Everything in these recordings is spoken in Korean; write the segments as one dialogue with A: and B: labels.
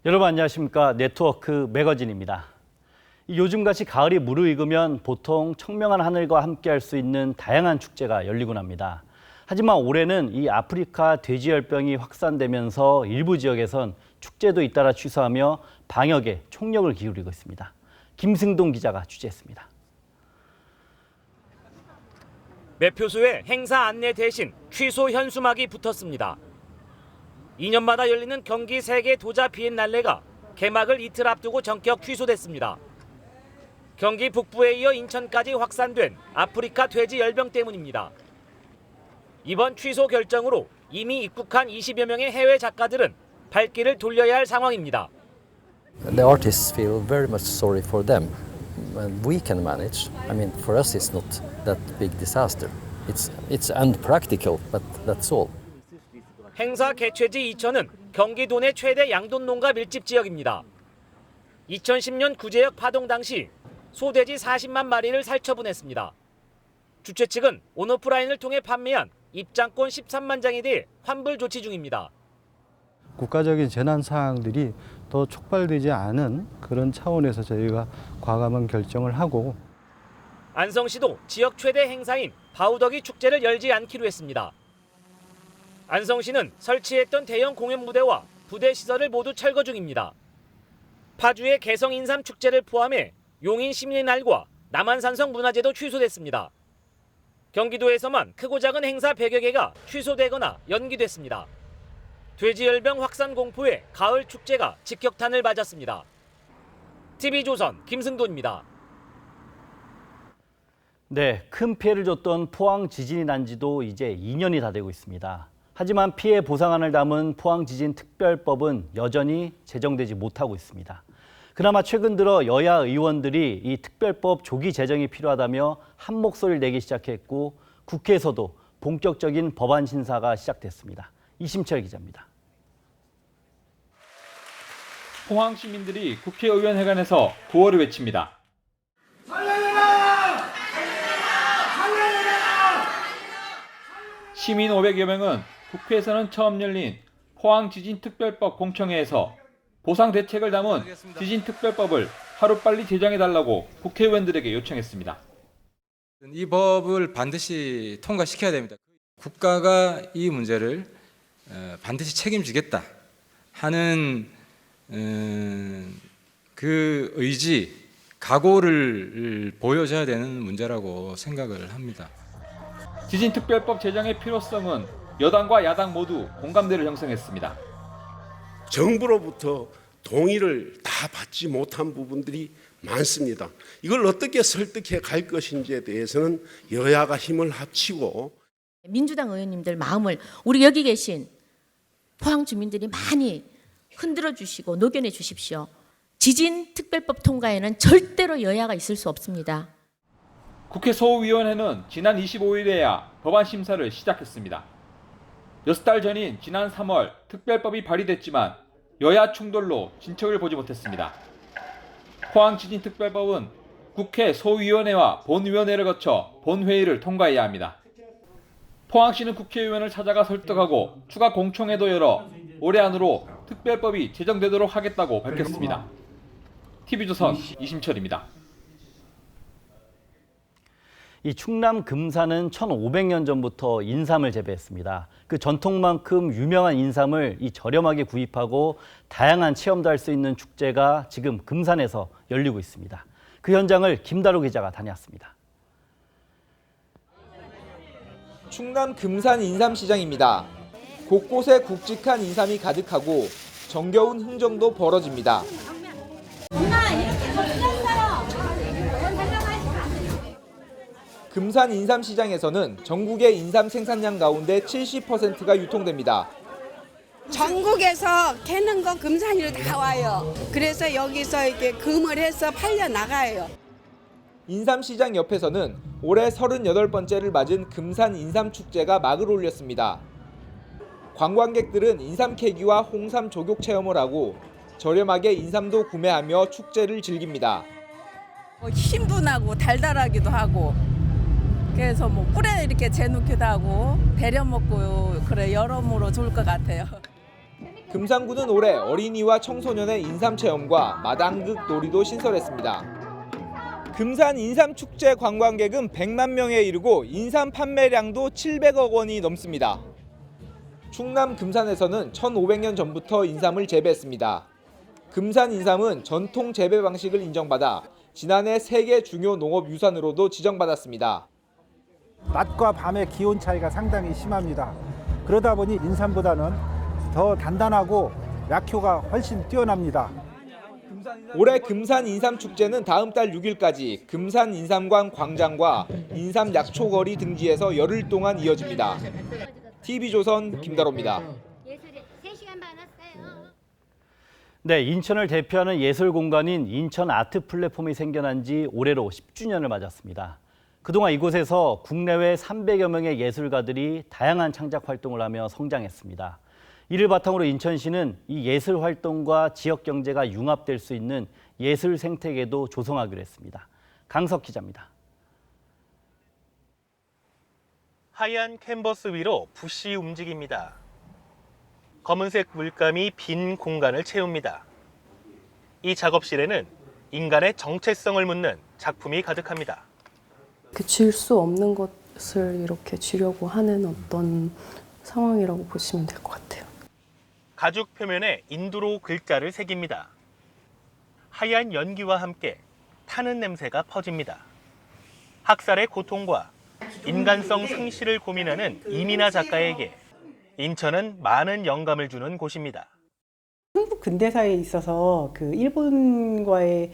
A: 여러분 안녕하십니까. 네트워크 매거진입니다. 요즘같이 가을이 무르익으면 보통 청명한 하늘과 함께할 수 있는 다양한 축제가 열리곤 합니다. 하지만 올해는 이 아프리카 돼지열병이 확산되면서 일부 지역에선 축제도 잇따라 취소하며 방역에 총력을 기울이고 있습니다. 김승동 기자가 취재했습니다.
B: 매표소에 행사 안내 대신 취소 현수막이 붙었습니다. 2년마다 열리는 경기 세계 도자 비엔날레가 개막을 이틀 앞두고 전격 취소됐습니다. 경기 북부에 이어 인천까지 확산된 아프리카 돼지 열병 때문입니다. 이번 취소 결정으로 이미 입국한 20여 명의 해외 작가들은 발길을 돌려야 할 상황입니다.
C: The artists feel very much sorry for them. And we can manage. I mean, for us it's not that big disaster. It's unpractical, but that's all.
B: 행사 개최지 이천은 경기도 내 최대 양돈 농가 밀집 지역입니다. 2010년 구제역 파동 당시 소돼지 40만 마리를 살처분했습니다. 주최 측은 온오프라인을 통해 판매한 입장권 13만 장에 대해 환불 조치 중입니다.
D: 국가적인 재난 사항들이 더 촉발되지 않은 그런 차원에서 저희가 과감한 결정을 하고
B: 안성시도 지역 최대 행사인 바우더기 축제를 열지 않기로 했습니다. 안성시는 설치했던 대형 공연 무대와 부대 시설을 모두 철거 중입니다. 파주의 개성 인삼 축제를 포함해 용인 시민의 날과 남한산성 문화제도 취소됐습니다. 경기도에서만 크고 작은 행사 100여 개가 취소되거나 연기됐습니다. 돼지열병 확산 공포에 가을 축제가 직격탄을 맞았습니다. TV조선 김승돈입니다.
A: 네, 큰 피해를 줬던 포항 지진이 난 지도 이제 2년이 다 되고 있습니다. 하지만 피해 보상안을 담은 포항 지진 특별법은 여전히 제정되지 못하고 있습니다. 그나마 최근 들어 여야 의원들이 이 특별법 조기 제정이 필요하다며 한 목소리를 내기 시작했고 국회에서도 본격적인 법안 심사가 시작됐습니다. 이심철 기자입니다.
E: 포항 시민들이 국회의원회관에서 구호를 외칩니다. 시민 500여 명은 국회에서는 처음 열린 포항 지진특별법 공청회에서 보상 대책을 담은 지진특별법을 하루빨리 제정해달라고 국회의원들에게 요청했습니다.
F: 이 법을 반드시 통과시켜야 됩니다. 국가가 이 문제를 반드시 책임지겠다 하는 그 의지, 각오를 보여줘야 되는 문제라고 생각을 합니다.
E: 지진특별법 제정의 필요성은 여당과 야당 모두 공감대를 형성했습니다.
G: 정부로부터 동의를 다 받지 못한 부분들이 많습니다. 이걸 어떻게 설득해 갈 것인지에 대해서는 여야가 힘을 합치고
H: 민주당 의원님들 마음을 우리 여기 계신 포항 주민들이 많이 흔들어 주시고 녹여내 주십시오. 지진 특별법 통과에는 절대로 여야가 있을 수 없습니다.
E: 국회 소위원회는 지난 25일에야 법안 심사를 시작했습니다. 6달 전인 지난 3월 특별법이 발의됐지만 여야 충돌로 진척을 보지 못했습니다. 포항 지진특별법은 국회 소위원회와 본위원회를 거쳐 본회의를 통과해야 합니다. 포항시는 국회의원을 찾아가 설득하고 추가 공청회도 열어 올해 안으로 특별법이 제정되도록 하겠다고 밝혔습니다. TV조선 이심철입니다.
A: 이 충남 금산은 1500년 전부터 인삼을 재배했습니다. 그 전통만큼 유명한 인삼을 이 저렴하게 구입하고 다양한 체험도 할 수 있는 축제가 지금 금산에서 열리고 있습니다. 그 현장을 김다루 기자가 다녀왔습니다.
I: 충남 금산 인삼시장입니다. 곳곳에 굵직한 인삼이 가득하고 정겨운 흥정도 벌어집니다. 금산 인삼시장에서는 전국의 인삼 생산량 가운데 70%가 유통됩니다.
J: 전국에서 캐는 거 금산으로 다 와요. 그래서 여기서 이렇게 금을 해서 팔려 나가요.
I: 인삼시장 옆에서는 올해 38번째를 맞은 금산 인삼축제가 막을 올렸습니다. 관광객들은 인삼 캐기와 홍삼 조격 체험을 하고 저렴하게 인삼도 구매하며 축제를 즐깁니다.
J: 힘도 나고 달달하기도 하고 그래서 뭐 꿀에 이렇게 재놓기도 하고 데려 먹고 그래 여러모로 좋을 것 같아요.
I: 금산구는 올해 어린이와 청소년의 인삼체험과 마당극 놀이도 신설했습니다. 금산 인삼축제 관광객은 100만 명에 이르고 인삼 판매량도 700억 원이 넘습니다. 충남 금산에서는 1500년 전부터 인삼을 재배했습니다. 금산 인삼은 전통 재배 방식을 인정받아 지난해 세계 중요 농업유산으로도 지정받았습니다.
K: 낮과 밤의 기온 차이가 상당히 심합니다. 그러다 보니 인삼보다는 더 단단하고 약효가 훨씬 뛰어납니다.
I: 올해 금산 인삼축제는 다음 달 6일까지 금산 인삼관 광장과 인삼 약초거리 등지에서 열흘 동안 이어집니다. TV조선 김다로입니다.
A: 네, 인천을 대표하는 예술 공간인 인천 아트 플랫폼이 생겨난 지 올해로 10주년을 맞았습니다. 그동안 이곳에서 국내외 300여 명의 예술가들이 다양한 창작 활동을 하며 성장했습니다. 이를 바탕으로 인천시는 이 예술 활동과 지역 경제가 융합될 수 있는 예술 생태계도 조성하기로 했습니다. 강석 기자입니다.
L: 하얀 캔버스 위로 붓이 움직입니다. 검은색 물감이 빈 공간을 채웁니다. 이 작업실에는 인간의 정체성을 묻는 작품이 가득합니다.
M: 질 수 없는 것을 이렇게 지려고 하는 어떤 상황이라고 보시면 될 것 같아요.
L: 가죽 표면에 인두로 글자를 새깁니다. 하얀 연기와 함께 타는 냄새가 퍼집니다. 학살의 고통과 인간성 상실을 고민하는 이민아 작가에게 인천은 많은 영감을 주는 곳입니다.
N: 한국 근대사에 있어서 그 일본과의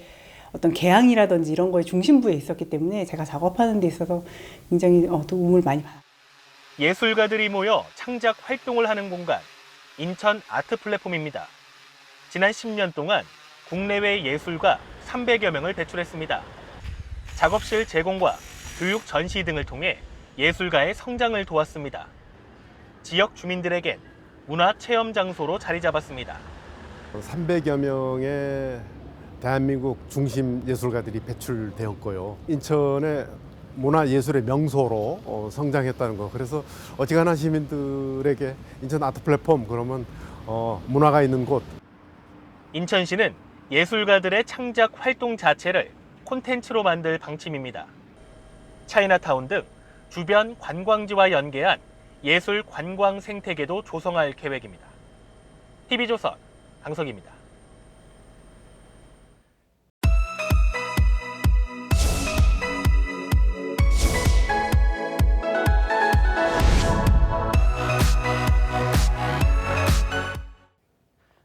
N: 어떤 개항이라든지 이런 거에 중심부에 있었기 때문에 제가 작업하는 데 있어서 굉장히 도움을 많이 받아요.
L: 예술가들이 모여 창작 활동을 하는 공간, 인천 아트 플랫폼입니다. 지난 10년 동안 국내외 예술가 300여 명을 배출했습니다. 작업실 제공과 교육 전시 등을 통해 예술가의 성장을 도왔습니다. 지역 주민들에겐 문화 체험 장소로 자리 잡았습니다.
O: 300여 명의 대한민국 중심 예술가들이 배출되었고요. 인천의 문화예술의 명소로 성장했다는 거. 그래서 어지간한 시민들에게 인천 아트 플랫폼 그러면 문화가 있는 곳.
L: 인천시는 예술가들의 창작 활동 자체를 콘텐츠로 만들 방침입니다. 차이나타운 등 주변 관광지와 연계한 예술 관광 생태계도 조성할 계획입니다. TV조선 강석입니다.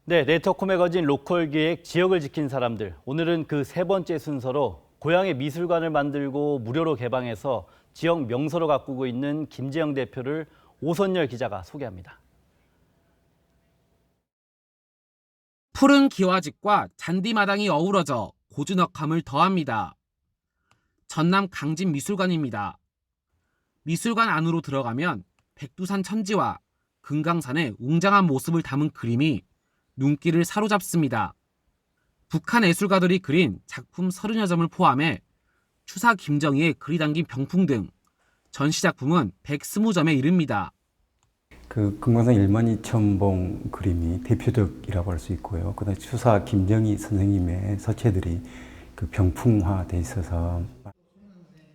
A: 네, 네트워크 매거진 로컬 기획 지역을 지킨 사람들. 오늘은 그 세 번째 순서로 고향의 미술관을 만들고 무료로 개방해서 지역 명소로 가꾸고 있는 김재영 대표를 오선열 기자가 소개합니다.
P: 푸른 기와집과 잔디마당이 어우러져 고즈넉함을 더합니다. 전남 강진미술관입니다. 미술관 안으로 들어가면 백두산 천지와 금강산의 웅장한 모습을 담은 그림이 눈길을 사로잡습니다. 북한 예술가들이 그린 작품 30여 점을 포함해 추사 김정희의 글이 담긴 병풍 등 전시작품은 120점에 이릅니다.
Q: 그 금강산 1만 2천 봉 그림이 대표적이라고 할 수 있고요. 그다음에 추사 김정희 선생님의 서체들이 그 병풍화돼 있어서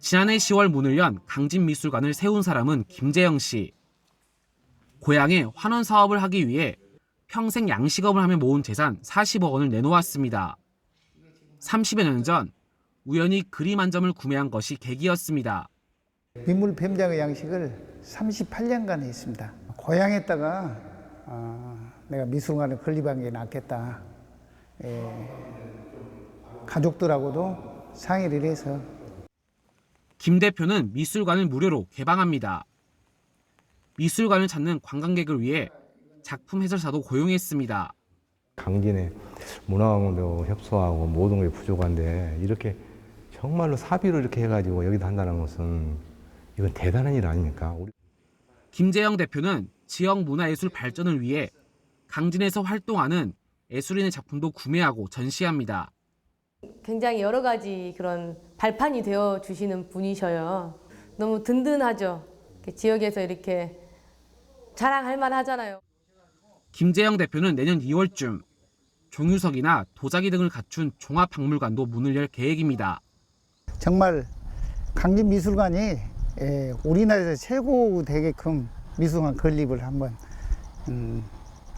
P: 지난해 10월 문을 연 강진미술관을 세운 사람은 김재영 씨. 고향에 환원 사업을 하기 위해 평생 양식업을 하며 모은 재산 40억 원을 내놓았습니다. 30여 년 전 우연히 그림 한 점을 구매한 것이 계기였습니다.
R: 민물 뱀장어 양식을 38년간 했습니다. 고향에다가 내가 미술관을 건립한 게 낫겠다. 가족들하고도 상의를 해서.
P: 김 대표는 미술관을 무료로 개방합니다. 미술관을 찾는 관광객을 위해 작품 해설사도 고용했습니다.
S: 강진의 문화관도 협소하고 모든 게 부족한데 이렇게 정말로 사비로 이렇게 해가지고 여기다 한다는 것은 이건 대단한 일 아닙니까?
P: 김재영 대표는 지역 문화예술 발전을 위해 강진에서 활동하는 예술인의 작품도 구매하고 전시합니다.
T: 굉장히 여러 가지 그런 발판이 되어 주시는 분이셔요. 너무 든든하죠. 지역에서 이렇게 자랑할 만하잖아요.
P: 김재영 대표는 내년 2월쯤 종유석이나 도자기 등을 갖춘 종합박물관도 문을 열 계획입니다.
R: 정말 강진미술관이 우리나라에서 최고 되게끔 미술관 건립을 한번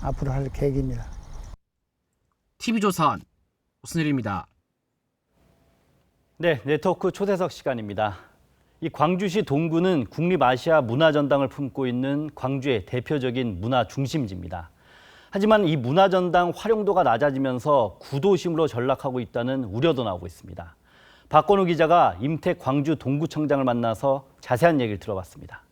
R: 앞으로 할 계획입니다.
P: TV조선 오순일입니다.
A: 네, 네트워크 초대석 시간입니다. 이 광주시 동구는 국립아시아 문화전당을 품고 있는 광주의 대표적인 문화 중심지입니다. 하지만 이 문화전당 활용도가 낮아지면서 구도심으로 전락하고 있다는 우려도 나오고 있습니다. 박건우 기자가 임택 광주 동구청장을 만나서 자세한 얘기를 들어봤습니다.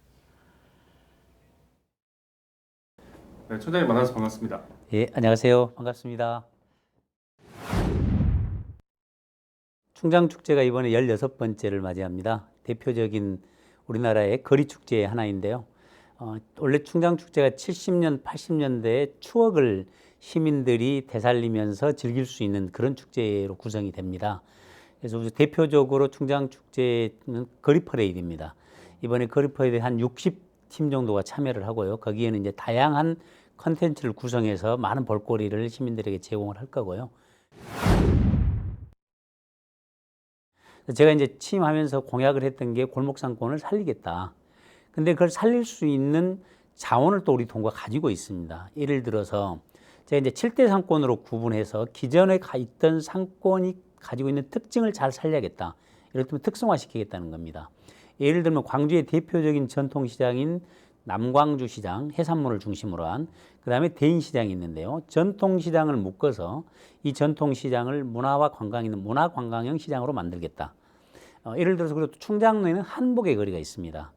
U: 네, 청장님 만나서 반갑습니다.
V: 예, 안녕하세요. 반갑습니다. 충장축제가 이번에 16번째를 맞이합니다. 대표적인 우리나라의 거리축제의 하나인데요. 원래 충장축제가 70년, 80년대의 추억을 시민들이 되살리면서 즐길 수 있는 그런 축제로 구성이 됩니다. 그래서 대표적으로 충장축제는 거리퍼레이드입니다. 이번에 거리퍼레이드에 한 60팀 정도가 참여를 하고요. 거기에는 이제 다양한 컨텐츠를 구성해서 많은 볼거리를 시민들에게 제공을 할 거고요. 제가 이제 취임하면서 공약을 했던 게 골목상권을 살리겠다. 근데 그걸 살릴 수 있는 자원을 또 우리 동구가 가지고 있습니다. 예를 들어서 제가 이제 7대 상권으로 구분해서 기존에 있던 상권이 가지고 있는 특징을 잘 살려야겠다. 이를테면 특성화시키겠다는 겁니다. 예를 들면 광주의 대표적인 전통시장인 남광주시장, 해산물을 중심으로 한, 그 다음에 대인시장이 있는데요. 전통시장을 묶어서 이 전통시장을 문화와 관광이 있는 문화관광형 시장으로 만들겠다. 예를 들어서 그리고 충장로에는 한복의 거리가 있습니다.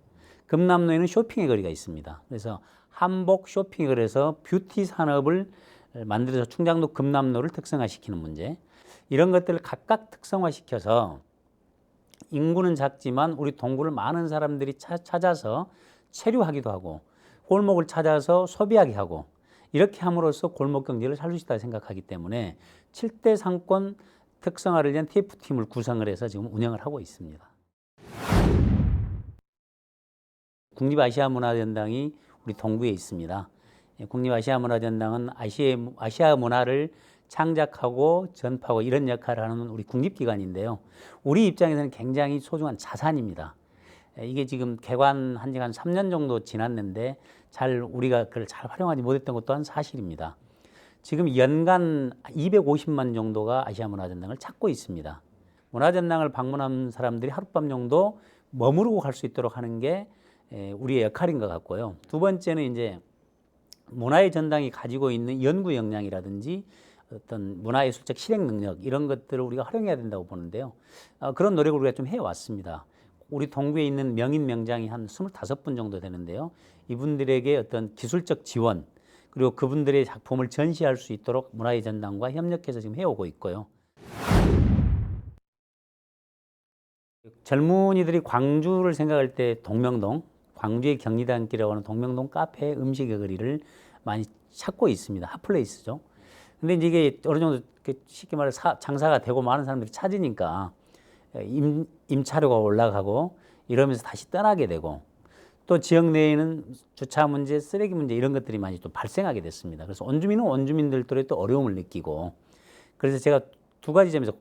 V: 금남로에는 쇼핑의 거리가 있습니다. 그래서 한복 쇼핑의 거리에서 뷰티 산업을 만들어서 충장로 금남로를 특성화시키는 문제, 이런 것들을 각각 특성화시켜서 인구는 작지만 우리 동구를 많은 사람들이 찾아서 체류하기도 하고 골목을 찾아서 소비하게 하고 이렇게 함으로써 골목 경제를 살릴 수 있다고 생각하기 때문에 7대 상권 특성화를 위한 TF팀을 구성을 해서 지금 운영을 하고 있습니다. 국립아시아문화전당이 우리 동구에 있습니다. 국립아시아문화전당은 아시아 문화를 창작하고 전파하고 이런 역할을 하는 우리 국립기관인데요. 우리 입장에서는 굉장히 소중한 자산입니다. 이게 지금 개관한 지가 한 3년 정도 지났는데 우리가 그걸 잘 활용하지 못했던 것도 한 사실입니다. 지금 연간 250만 정도가 아시아 문화전당을 찾고 있습니다. 문화전당을 방문한 사람들이 하룻밤 정도 머무르고 갈 수 있도록 하는 게 우리의 역할인 것 같고요. 두 번째는 이제 문화의 전당이 가지고 있는 연구 역량이라든지 어떤 문화예술적 실행 능력 이런 것들을 우리가 활용해야 된다고 보는데요. 그런 노력을 우리가 좀 해왔습니다. 우리 동구에 있는 명인 명장이 한 25분 정도 되는데요. 이분들에게 어떤 기술적 지원 그리고 그분들의 작품을 전시할 수 있도록 문화의 전당과 협력해서 지금 해오고 있고요. 젊은이들이 광주를 생각할 때 동명동, 광주의 경리단길이라고 하는 동명동 카페 음식의 거리를 많이 찾고 있습니다. 핫플레이스죠. 근데 이제 이게 어느 정도 쉽게 말해서 장사가 되고 많은 사람들이 찾으니까 임차료가 올라가고 이러면서 다시 떠나게 되고 또 지역 내에는 주차 문제, 쓰레기 문제 이런 것들이 많이 또 발생하게 됐습니다. 그래서 원주민은 원주민들도 또 어려움을 느끼고 그래서 제가 두 가지 점에서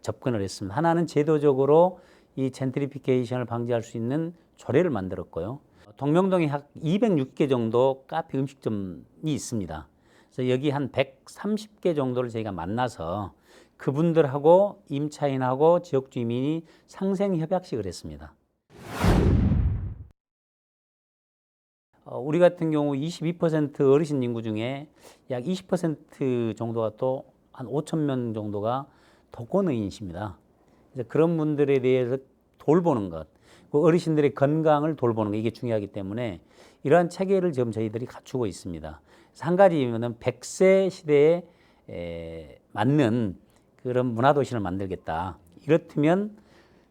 V: 접근을 했습니다. 하나는 제도적으로 이 젠트리피케이션을 방지할 수 있는 조례를 만들었고요. 동명동에 약 206개 정도 카페 음식점이 있습니다. 그래서 여기 한 130개 정도를 저희가 만나서 그분들하고 임차인하고 지역 주민이 상생협약식을 했습니다. 우리 같은 경우 22% 어르신 인구 중에 약 20% 정도가 또 한 5천 명 정도가 독거노인이십니다. 그래서 그런 분들에 대해서 돌보는 것, 그 어르신들의 건강을 돌보는 것 이게 중요하기 때문에 이러한 체계를 지금 저희들이 갖추고 있습니다. 그래서 한 가지는 100세 시대에 맞는 그런 문화도시를 만들겠다. 이렇다면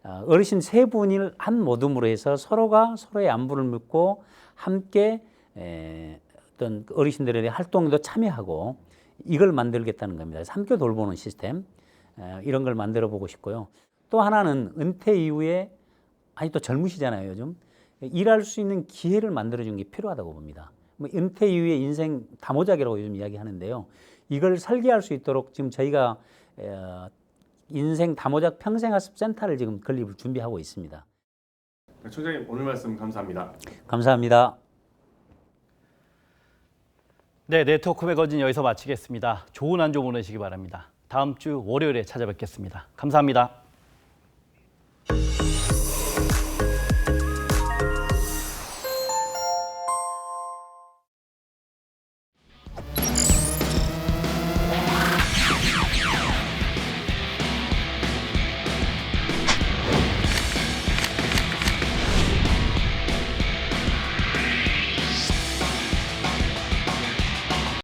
V: 어르신 세 분을 한 모둠으로 해서 서로가 서로의 안부를 묻고 함께 어떤 어르신들의 활동에도 참여하고 이걸 만들겠다는 겁니다. 함께 돌보는 시스템 이런 걸 만들어 보고 싶고요. 또 하나는 은퇴 이후에 또 젊으시잖아요 요즘 일할 수 있는 기회를 만들어 주는 게 필요하다고 봅니다. 뭐 은퇴 이후의 인생 다모작이라고 요즘 이야기하는데요. 이걸 설계할 수 있도록 지금 저희가 인생 다모작 평생학습 센터를 지금 건립을 준비하고 있습니다.
U: 네, 총장님 오늘 말씀 감사합니다.
V: 감사합니다.
A: 네, 네트워크 매거진 여기서 마치겠습니다. 좋은 한 주 보내시기 바랍니다. 다음 주 월요일에 찾아뵙겠습니다. 감사합니다.